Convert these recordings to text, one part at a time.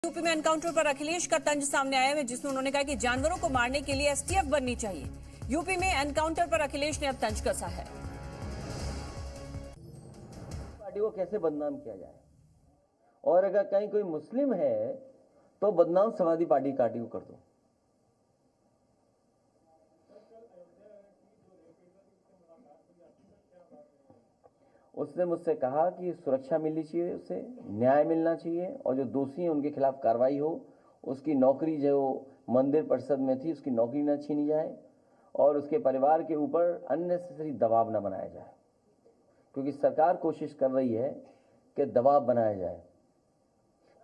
UP में encounter पर अखिलेश का तंज सामने आया है, जिसमें उन्होंने कहा कि जानवरों को मारने के लिए एसटीएफ बननी चाहिए। यूपी में एनकाउंटर पर अखिलेश ने अब तंज कसा है। पार्टी को कैसे बदनाम किया जाए, और अगर कहीं कोई मुस्लिम है तो बदनाम समाजवादी पार्टी को कर दो। उसने मुझसे कहा कि सुरक्षा मिलनी चाहिए, उसे न्याय मिलना चाहिए, और जो दोषी हैं उनके खिलाफ कार्रवाई हो, उसकी नौकरी जो मंदिर परिषद में थी उसकी नौकरी न छीनी जाए, और उसके परिवार के ऊपर अननेसेसरी दबाव न बनाया जाए, क्योंकि सरकार कोशिश कर रही है कि दबाव बनाया जाए,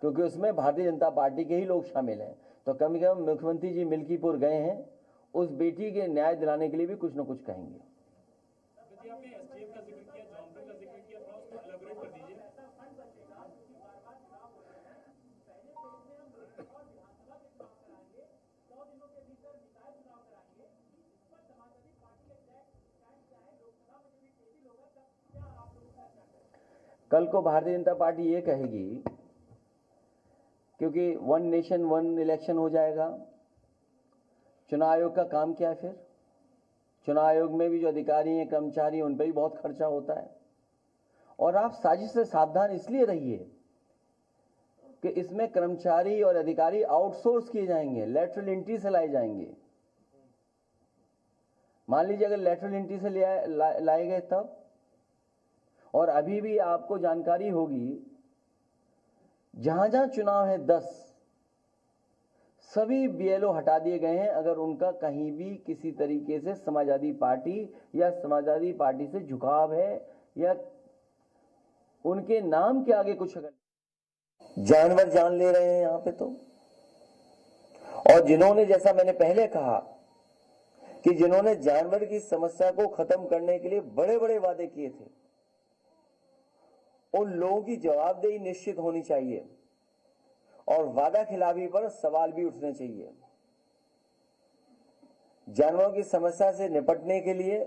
क्योंकि उसमें भारतीय जनता पार्टी के ही लोग शामिल हैं। तो कम से कम मुख्यमंत्री जी मिल्कीपुर गए हैं, उस बेटी के न्याय दिलाने के लिए भी कुछ न कुछ कहेंगे। कल को भारतीय जनता पार्टी ये कहेगी, क्योंकि वन नेशन वन इलेक्शन हो जाएगा, चुनाव आयोग का काम क्या है? फिर चुनाव आयोग में भी जो अधिकारी हैं, कर्मचारी हैं, उन पर भी बहुत खर्चा होता है। और आप साजिश से सावधान इसलिए रहिए कि इसमें कर्मचारी और अधिकारी आउटसोर्स किए जाएंगे, लेटरल एंट्री से लाए जाएंगे। मान लीजिए अगर लेटरल एंट्री से लाए गए तब, और अभी भी आपको जानकारी होगी जहां जहां चुनाव है 10 सभी बीएलओ हटा दिए गए हैं, अगर उनका कहीं भी किसी तरीके से समाजवादी पार्टी या समाजवादी पार्टी से झुकाव है, या उनके नाम के आगे कुछ अगर जानवर जान ले रहे हैं यहां पे तो। और जिन्होंने, जैसा मैंने पहले कहा कि जिन्होंने जानवर की समस्या को खत्म करने के लिए बड़े बड़े वादे किए थे, उन लोगों की जवाबदेही निश्चित होनी चाहिए, और वादा खिलाफी पर सवाल भी उठने चाहिए। जानवरों की समस्या से निपटने के लिए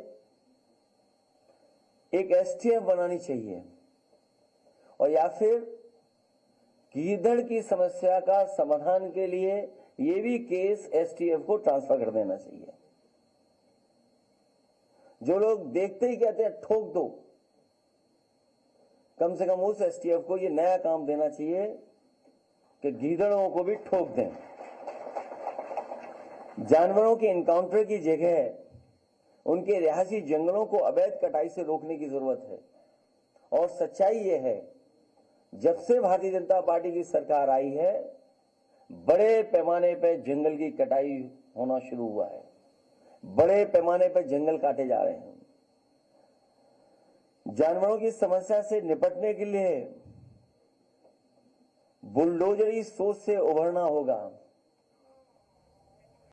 एक एसटीएफ बनानी चाहिए, और या फिर गीदड़ की समस्या का समाधान के लिए यह भी केस एसटीएफ को ट्रांसफर कर देना चाहिए। जो लोग देखते ही कहते हैं ठोक दो, कम से कम उस एसटीएफ को यह नया काम देना चाहिए कि गीदड़ों को भी ठोक दें। जानवरों के एनकाउंटर की जगह उनके रिहायशी जंगलों को अवैध कटाई से रोकने की जरूरत है। और सच्चाई यह है, जब से भारतीय जनता पार्टी की सरकार आई है, बड़े पैमाने पर जंगल की कटाई होना शुरू हुआ है, बड़े पैमाने पर जंगल काटे जा रहे हैं। जानवरों की समस्या से निपटने के लिए बुलडोजरी सोच से उभरना होगा।